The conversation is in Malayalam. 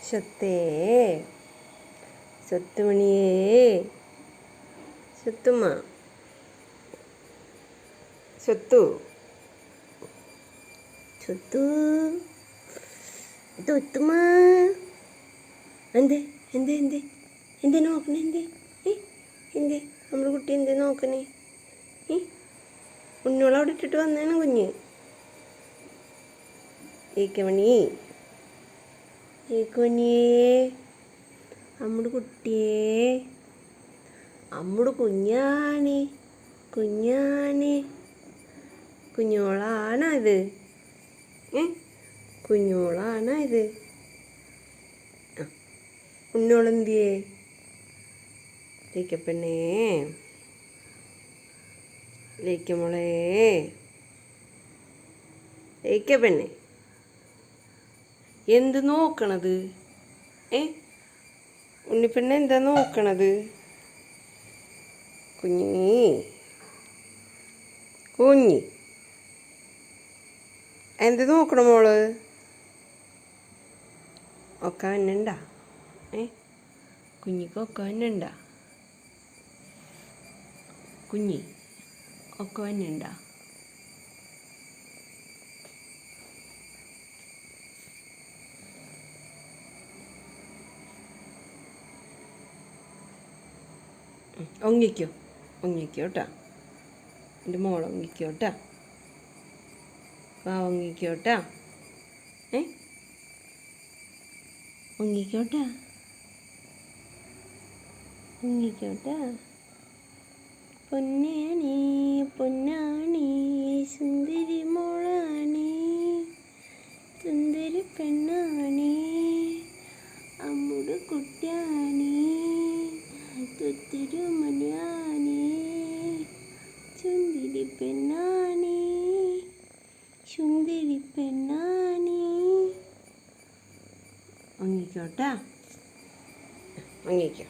സ്വത്തേ സ്വത്തുമണിയേ സ്വത്തുമ്മ സ്വത്തു സ്വത്തു തൊത്തുമ്മ എന്തേ എന്തേ എന്തേ എന്തേ നോക്കണേ എന്തേ എന്തേ നമ്മുടെ കുട്ടി എന്തേ നോക്കണേ ഉണ്ണോളവിടെ ഇട്ടിട്ട് വന്നേണം കുഞ്ഞ് ഏക്കമണി ഏക്കുമണിയേ നമ്മുടെ കുട്ടിയേ നമ്മുടെ കുഞ്ഞാണി കുഞ്ഞാണി കുഞ്ഞോളാണോ ഇത് കുഞ്ഞോളാണോ ഇത് ഉണ്ണോളെന്തിയേ ലേക്കപ്പെണ്ണേ ലേക്കമോളേ ലേക്കപ്പെണ്ണേ എന്ത് നോക്കണത് ഉണ്ണിപ്പെണ്ണ എന്താ നോക്കണത് കുഞ്ഞി കുഞ്ഞി എന്ത് നോക്കണം മോള് ഒക്കെ വന്നുണ്ടാ കുഞ്ഞിക്ക് ഒക്കെ വന്നുണ്ടാ കുഞ്ഞി ഒക്കെ വന്നുണ്ടാ ഒങ്ങിക്കോ ഒങ്ങിക്കോ കേട്ടാ എൻ്റെ മോളെ ഒങ്ങിക്കോ കേട്ടാ വാ ഒങ്ങിക്കോ കേട്ടാ ഒങ്ങിക്കോട്ടാ ഒങ്ങിക്കോട്ടാ പൊന്നാണി പൊന്നാണി സുന്ദരി മോളാണി സുന്ദരി പെണ്ണാണി അമ്മുടെ കുട്ടിയാണി തൊത്തിരു മണിയാണി സുന്ദരി പെണ്ണാണി സുന്ദരി പെണ്ണാണി ഒങ്ങിക്കോട്ടാ ഒങ്ങിക്കോ